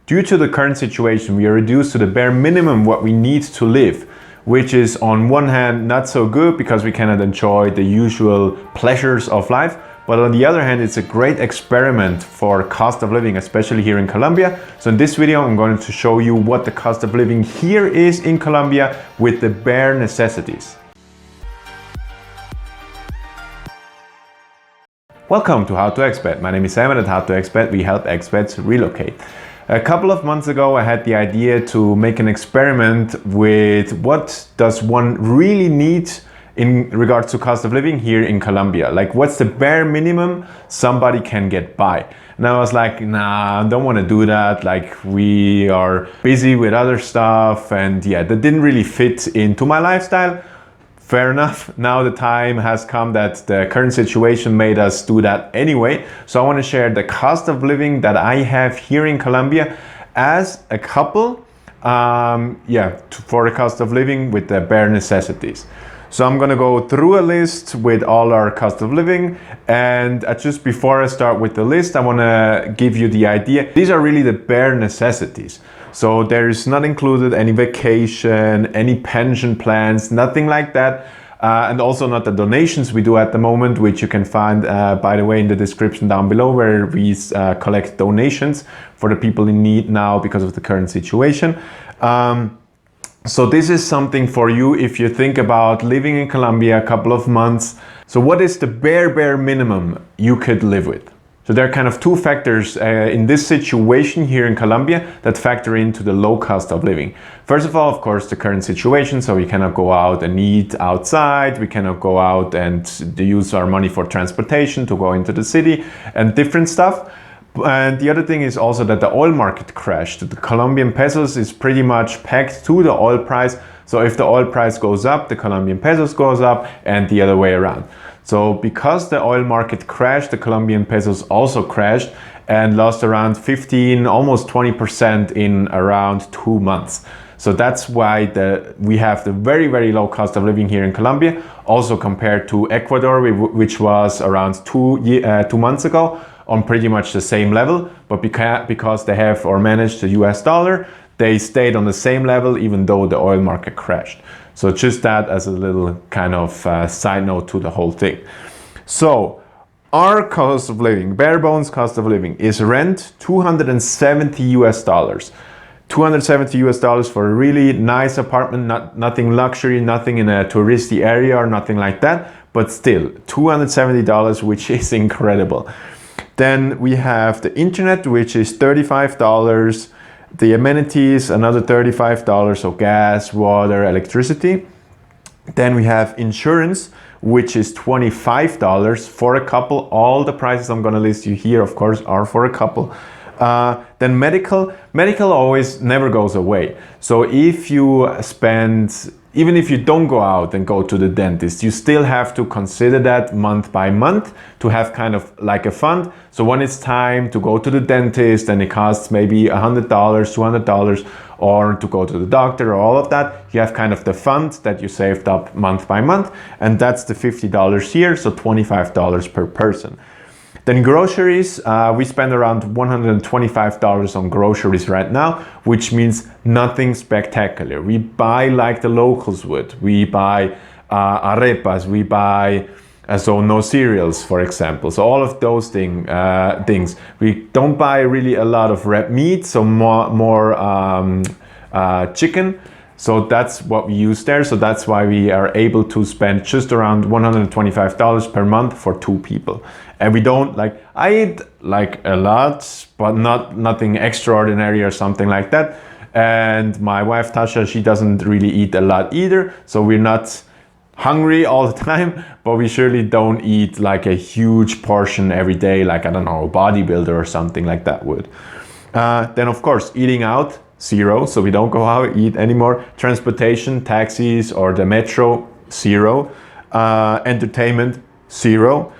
Due to the current situation, we are reduced to the bare minimum what we need to live, which is on one hand not so good because we cannot enjoy the usual pleasures of life. But on the other hand, it's a great experiment for cost of living, especially here in Colombia. So in this video, I'm going to show you what the cost of living here is in Colombia with the bare necessities. Welcome to How to Expat. My name is Simon. At How to Expat, we help expats relocate. A couple of months ago, I had the idea to make an experiment with what does one really need in regards to cost of living here in Colombia. Like, what's the bare minimum somebody can get by? And I was like, nah, I don't want to do that. Like, we are busy with other stuff, and yeah, that didn't really fit into my lifestyle. Fair enough. Now the time has come that the current situation made us do that anyway. So I want to share the cost of living that I have here in Colombia as a couple. For the cost of living with the bare necessities. So I'm going to go through a list with all our cost of living, and just before I start with the list, I want to give you the idea. These are really the bare necessities. So there is not included any vacation, any pension plans, nothing like that. And also not the donations we do at the moment, which you can find, by the way, in the description down below, where we collect donations for the people in need now because of the current situation. So this is something for you if you think about living in Colombia a couple of months. So what is the bare minimum you could live with? So there are kind of two factors in this situation here in Colombia that factor into the low cost of living. First of all, of course, the current situation. So we cannot go out and eat outside. We cannot go out and use our money for transportation to go into the city and different stuff. And the other thing is also that the oil market crashed. The Colombian pesos is pretty much pegged to the oil price. So if the oil price goes up, the Colombian pesos goes up, and the other way around. So because the oil market crashed, the Colombian pesos also crashed and lost around 15, almost 20% in around 2 months. So that's why we have the very low cost of living here in Colombia, also compared to Ecuador, which was around 2 months ago on pretty much the same level. But because they have managed the US dollar, they stayed on the same level even though the oil market crashed. So just that as a little kind of side note to the whole thing. So our cost of living, bare bones cost of living, is rent $270 US. $270 US for a really nice apartment, nothing luxury, nothing in a touristy area or nothing like that, but still $270, which is incredible. Then we have the internet, which is $35. The amenities, another $35, so gas, water, electricity. Then we have insurance, which is $25 for a couple. All the prices I'm going to list you here, of course, are for a couple. Then medical always never goes away. So if you spend, even if you don't go out and go to the dentist, you still have to consider that month by month to have kind of like a fund. So when it's time to go to the dentist and it costs maybe $100, $200, or to go to the doctor or all of that, you have kind of the fund that you saved up month by month. And that's the $50 here, so $25 per person. Then groceries, we spend around $125 on groceries right now, which means nothing spectacular. We buy like the locals would. We buy arepas, we buy no cereals, for example. So all of those things. We don't buy really a lot of red meat, so more chicken. So that's what we use there. So that's why we are able to spend just around $125 per month for 2 people. And we don't I eat like a lot, but nothing extraordinary or something like that. And my wife Tasha, she doesn't really eat a lot either. So we're not hungry all the time, but we surely don't eat like a huge portion every day, like, I don't know, a bodybuilder or something like that would. Then of course, eating out, 0. So we don't go out, eat anymore. Transportation, taxis or the metro, 0. Entertainment, 0.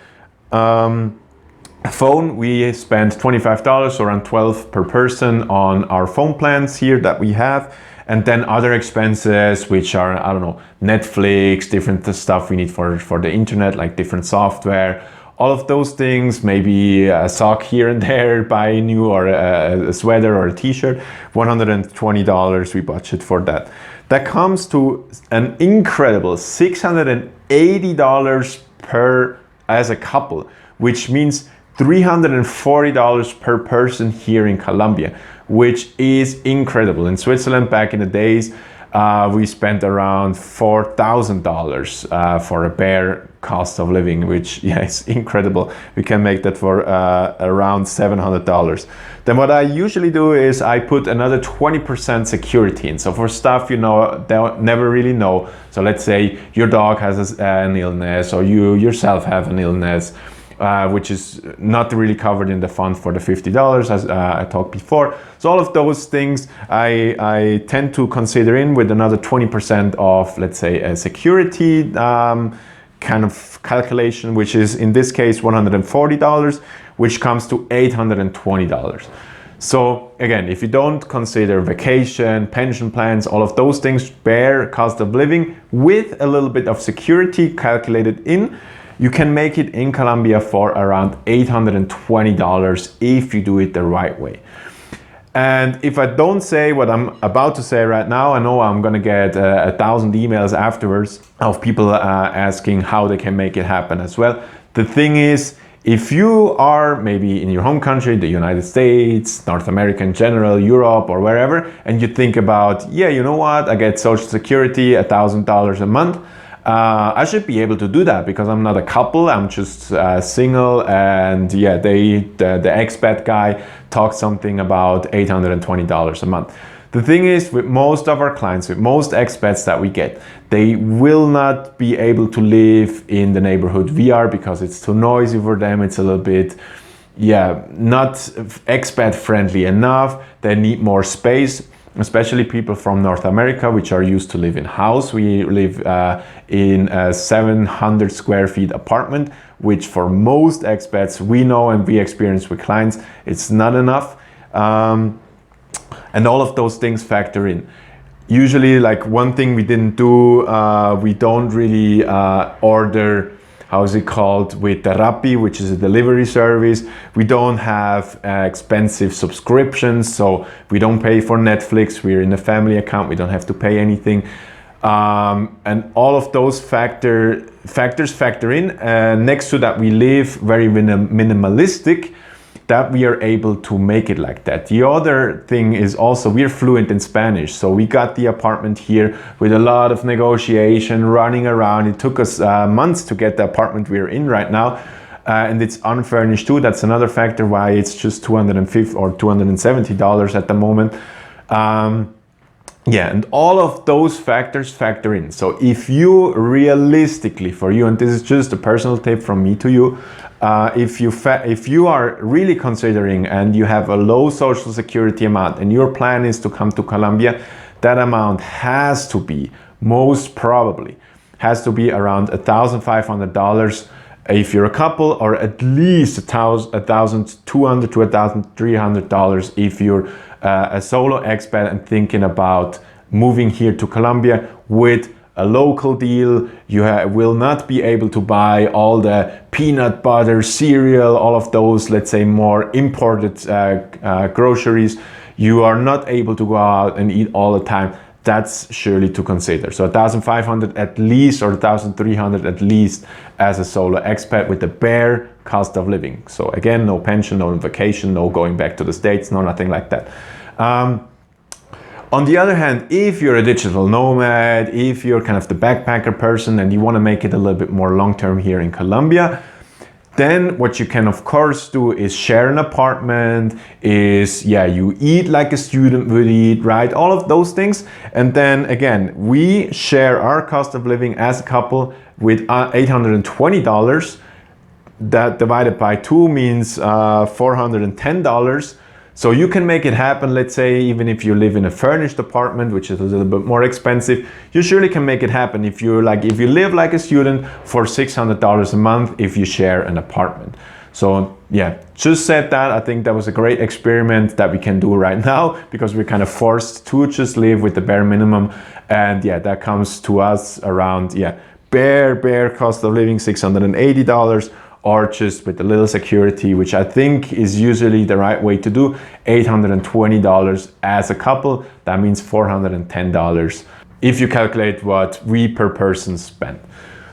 Phone, we spend $25, so around 12 per person on our phone plans here that we have. And then other expenses, which are, I don't know, Netflix, different stuff we need for the internet, like different software, all of those things, maybe a sock here and there, buy new, or a sweater or a t-shirt, $120 we budget for that. That comes to an incredible $680 per as a couple, which means $340 per person here in Colombia, which is incredible. In Switzerland back in the days, we spent around $4,000 for a bare cost of living, which is incredible. We can make that for around $700. Then what I usually do is I put another 20% security in. So for stuff they'll never really know. So let's say your dog has an illness, or you yourself have an illness, which is not really covered in the fund for the $50 as I talked before. So all of those things I tend to consider in with another 20% of, let's say, a security kind of calculation, which is in this case $140, which comes to $820. So again, if you don't consider vacation, pension plans, all of those things, bare cost of living with a little bit of security calculated in, you can make it in Colombia for around $820 if you do it the right way. And if I don't say what I'm about to say right now, I know I'm gonna get 1,000 emails afterwards of people asking how they can make it happen as well. The thing is, if you are maybe in your home country, the United States, North America in general, Europe, or wherever, and you think about, yeah, you know what, I get Social Security, $1,000 a month, I should be able to do that because I'm not a couple, I'm just single, and yeah, the expat guy talked something about $820 a month. The thing is, with most of our clients, with most expats that we get, they will not be able to live in the neighborhood we are because it's too noisy for them. It's a little bit, not expat friendly enough. They need more space, especially people from North America, which are used to live in house. We live in a 700 square feet apartment, which for most expats we know and we experience with clients, it's not enough. And all of those things factor in. Usually, like one thing we didn't do, we don't really order, how is it called, with the Rappi, which is a delivery service. We don't have expensive subscriptions, so we don't pay for Netflix. We're in a family account, we don't have to pay anything. And all of those factors factor in. Next to that, we live very minimalistic, that we are able to make it like that. The other thing is also we're fluent in Spanish. So we got the apartment here with a lot of negotiation, running around. It took us months to get the apartment we're in right now. And it's unfurnished too. That's another factor why it's just $250 or $270 at the moment. And all of those factors factor in. So if you realistically, for you, and this is just a personal tip from me to you, if you are really considering and you have a low Social Security amount and your plan is to come to Colombia, that amount has to be, most probably, has to be around $1,500 if you're a couple, or at least $1,200 to $1,300 if you're a solo expat and thinking about moving here to Colombia with a local deal. You will not be able to buy all the peanut butter, cereal, all of those, let's say, more imported groceries. You are not able to go out and eat all the time. That's surely to consider. So $1,500 at least, or $1,300 at least as a solo expat with the bare cost of living. So again, no pension, no vacation, no going back to the States, no nothing like that. On the other hand, if you're a digital nomad, if you're kind of the backpacker person and you want to make it a little bit more long-term here in Colombia, then what you can of course do is share an apartment, you eat like a student would eat, right? All of those things. And then again, we share our cost of living as a couple with $820. That divided by 2 means $410. So you can make it happen. Let's say even if you live in a furnished apartment, which is a little bit more expensive, you surely can make it happen if you live like a student for $600 a month if you share an apartment. So yeah, just said that. I think that was a great experiment that we can do right now because we're kind of forced to just live with the bare minimum. And yeah, that comes to us around bare cost of living, $680. or just with a little security, which I think is usually the right way to do, $820 as a couple. That means $410 if you calculate what we per person spend.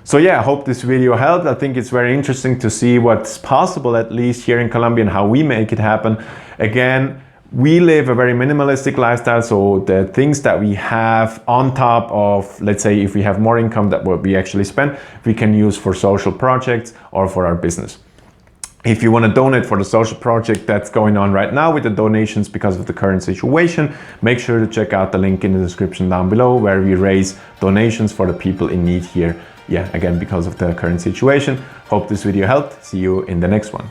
So yeah, I hope this video helped. I think it's very interesting to see what's possible, at least here in Colombia, and how we make it happen. Again, we live a very minimalistic lifestyle, so the things that we have on top of, let's say, if we have more income than what we actually spend, we can use for social projects or for our business. If you want to donate for the social project that's going on right now with the donations because of the current situation, make sure to check out the link in the description down below, where we raise donations for the people in need here. Yeah, again, because of the current situation. Hope this video helped. See you in the next one.